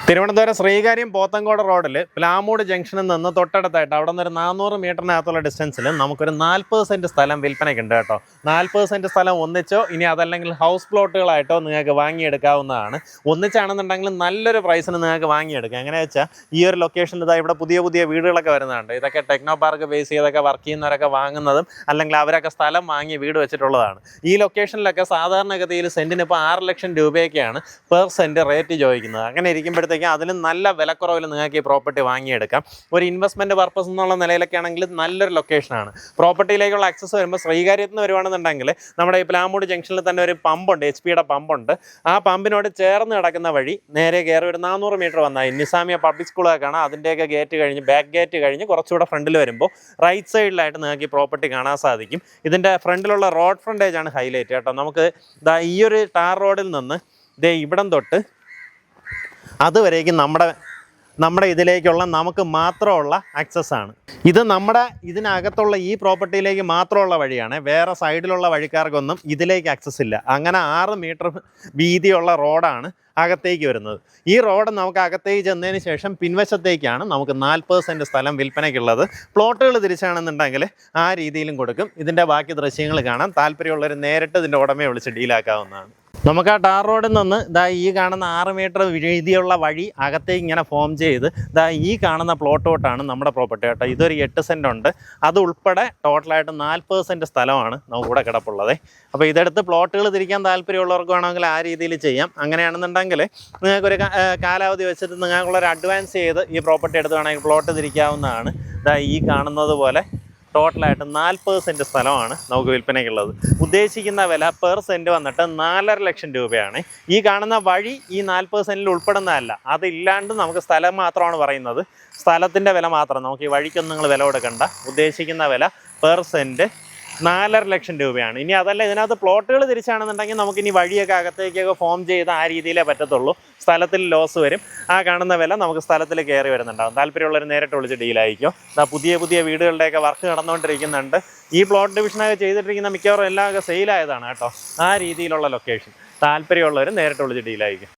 തിരുവനന്തപുരം ശ്രീകാര്യം പോത്തങ്കോട് റോഡിൽ പ്ലാമൂട് ജംഗ്ഷനിൽ നിന്ന് തൊട്ടടുത്തായിട്ട് അവിടെ നിന്ന് ഒരു 400 മീറ്ററിനകത്തുള്ള ഡിസ്റ്റൻസിൽ നമുക്കൊരു 40 സെൻറ്റ് സ്ഥലം വിൽപ്പനയ്ക്കുണ്ട് കേട്ടോ. 40 സെൻറ്റ് സ്ഥലം ഒന്നിച്ചോ ഇനി അതല്ലെങ്കിൽ ഹൗസ് പ്ലോട്ടുകളായിട്ടോ നിങ്ങൾക്ക് വാങ്ങിയെടുക്കാവുന്നതാണ്. ഒന്നിച്ചാണെന്നുണ്ടെങ്കിൽ നല്ലൊരു പ്രൈസിന് നിങ്ങൾക്ക് വാങ്ങിയെടുക്കാം. എങ്ങനെയാ വെച്ചാൽ ഈ ഒരു ലൊക്കേഷനിൽ ഇതാ ഇവിടെ പുതിയ പുതിയ വീടുകളൊക്കെ വരുന്നുണ്ട്. ഇതൊക്കെ ടെക്നോ പാർക്ക് ബേസ് ചെയ്തൊക്കെ വർക്ക് ചെയ്യുന്നവരൊക്കെ വാങ്ങുന്നതും അല്ലെങ്കിൽ അവരൊക്കെ സ്ഥലം വാങ്ങി വീട് വെച്ചിട്ടുള്ളതാണ്. ഈ ലൊക്കേഷനിലൊക്കെ സാധാരണഗതിയിൽ സെൻറ്റിന് ഇപ്പോൾ 6 ലക്ഷം രൂപയൊക്കെയാണ് പെർ സെൻറ്റ് റേറ്റ് ചോദിക്കുന്നത്. അങ്ങനെ ഇരിക്കുമ്പോഴത്തേക്കും അതിലും നല്ല വിലക്കുറവിൽ നിങ്ങൾക്ക് ഈ പ്രോപ്പർട്ടി വാങ്ങിയെടുക്കാം. ഒരു ഇൻവെസ്റ്റ്മെൻറ്റ് പർപ്പസ് എന്നുള്ള നിലയിലൊക്കെ ആണെങ്കിൽ നല്ലൊരു ലൊക്കേഷനാണ്. പ്രോപ്പർട്ടിയിലേക്കുള്ള ആക്സസ് വരുമ്പോൾ ശ്രീകാര്യത്ത് നിന്ന് വരുവാണെന്നുണ്ടെങ്കിൽ നമ്മുടെ ഈ പ്ലാമൂട് ജംഗ്ഷനിൽ തന്നെ ഒരു പമ്പുണ്ട്, HP-യുടെ പമ്പുണ്ട്. ആ പമ്പിനോട് ചേർന്ന് കിടക്കുന്ന വഴി നേരെ കയറി ഒരു 400 മീറ്റർ വന്നാൽ നിസാമിയ പബ്ലിക് സ്കൂളൊക്കെ കാണാം. അതിൻ്റെയൊക്കെ ഗേറ്റ് കഴിഞ്ഞ് ബാക്ക് ഗേറ്റ് കഴിഞ്ഞ് കുറച്ചുകൂടെ ഫ്രണ്ടിൽ വരുമ്പോൾ റൈറ്റ് സൈഡിലായിട്ട് നിങ്ങൾക്ക് ഈ പ്രോപ്പർട്ടി കാണാൻ സാധിക്കും. ഇതിൻ്റെ ഫ്രണ്ടിലുള്ള റോഡ് ഫ്രണ്ടേജ് ആണ് ഹൈലൈറ്റ് കേട്ടോ. നമുക്ക് ഈ ഒരു ടാർ റോഡിൽ നിന്ന് ഇവിടം തൊട്ട് അതുവരേക്കും നമ്മുടെ ഇതിലേക്കുള്ള നമുക്ക് മാത്രമുള്ള ആക്സസ് ആണ്. ഇത് ഇതിനകത്തുള്ള ഈ പ്രോപ്പർട്ടിയിലേക്ക് മാത്രമുള്ള വഴിയാണ്. വേറെ സൈഡിലുള്ള വഴിക്കാർക്കൊന്നും ഇതിലേക്ക് ആക്സസ് ഇല്ല. അങ്ങനെ 6 മീറ്റർ വീതിയുള്ള റോഡാണ് അകത്തേക്ക് വരുന്നത്. ഈ റോഡ് നമുക്ക് അകത്തേക്ക് ചെന്നതിന് ശേഷം പിൻവശത്തേക്കാണ് നമുക്ക് 40 സെൻറ്റ് സ്ഥലം വിൽപ്പനയ്ക്കുള്ളത്. പ്ലോട്ടുകൾ തിരിച്ചാണെന്നുണ്ടെങ്കിൽ ആ രീതിയിലും കൊടുക്കും. ഇതിൻ്റെ ബാക്കി ദൃശ്യങ്ങൾ കാണാൻ താല്പര്യമുള്ളവർ നേരിട്ട് ഇതിൻ്റെ ഉടമയെ വിളിച്ച് ഡീലാക്കാവുന്നതാണ്. നമുക്ക് ആ ടാർ റോഡിൽ നിന്ന് ഈ കാണുന്ന 6 മീറ്റർ വീതിയുള്ള വഴി അകത്തേക്ക് ഇങ്ങനെ ഫോം ചെയ്ത് ഈ കാണുന്ന പ്ലോട്ടോട്ടാണ് നമ്മുടെ പ്രോപ്പർട്ടി കേട്ടോ. ഇതൊരു 8 സെൻറ്റ് ഉണ്ട്. അത് ഉൾപ്പെടെ ടോട്ടലായിട്ട് 40 സെൻറ്റ് സ്ഥലമാണ് നമുക്കിവിടെ കിടപ്പുള്ളത്. അപ്പോൾ ഇതെടുത്ത് പ്ലോട്ടുകൾ തിരിക്കാൻ താല്പര്യമുള്ളവർക്ക് വേണമെങ്കിൽ ആ രീതിയിൽ ചെയ്യാം. അങ്ങനെയാണെന്നുണ്ടെങ്കിൽ നിങ്ങൾക്കൊരു കാലാവധി വെച്ചിട്ട് നിങ്ങൾക്കുള്ളൊരു അഡ്വാൻസ് ചെയ്ത് ഈ പ്രോപ്പർട്ടി എടുത്ത് വേണമെങ്കിൽ പ്ലോട്ട് തിരിക്കാവുന്നതാണ്. ഈ കാണുന്നത് പോലെ ടോട്ടലായിട്ട് 40 സെൻറ്റ് സ്ഥലമാണ് നമുക്ക് വിൽപ്പനയ്ക്കുള്ളത്. ഉദ്ദേശിക്കുന്ന വില പെർ സെൻറ്റ് വന്നിട്ട് 4.5 ലക്ഷം രൂപയാണ്. ഈ കാണുന്ന വഴി ഈ 40 സെൻറ്റിൽ ഉൾപ്പെടുന്നതല്ല. അതില്ലാണ്ട് നമുക്ക് സ്ഥലം മാത്രമാണ് പറയുന്നത്. സ്ഥലത്തിൻ്റെ വില മാത്രം, നമുക്ക് ഈ വഴിക്കൊന്നും നിങ്ങൾ വില കൊടുക്കണ്ട. ഉദ്ദേശിക്കുന്ന വില പെർ സെൻറ്റ് 4.5 ലക്ഷം രൂപയാണ്. ഇനി അതല്ല ഇതിനകത്ത് പ്ലോട്ടുകൾ തിരിച്ചാണെന്നുണ്ടെങ്കിൽ നമുക്കിനി വഴിയൊക്കെ അകത്തേക്കൊക്കെ ഫോം ചെയ്ത് ആ രീതിയിലേ പറ്റത്തുള്ളൂ. സ്ഥലത്തിൽ ലോസ് വരും. ആ കാണുന്ന വില നമുക്ക് സ്ഥലത്തിൽ കയറി വരുന്നുണ്ടാകും. താല്പര്യമുള്ളവർ നേരിട്ട് വിളിച്ച് ഡീലായിരിക്കും. പുതിയ പുതിയ വീടുകളുടെയൊക്കെ വർക്ക് നടന്നുകൊണ്ടിരിക്കുന്നുണ്ട്. ഈ പ്ലോട്ട് ഡിവിഷനൊക്കെ ചെയ്തിട്ടിരിക്കുന്ന മിക്കവാറും എല്ലാം സെയിലായതാണ് കേട്ടോ. ആ രീതിയിലുള്ള ലൊക്കേഷൻ. താല്പര്യമുള്ളവർ നേരിട്ട് വിളിച്ച് ഡീലായിരിക്കും.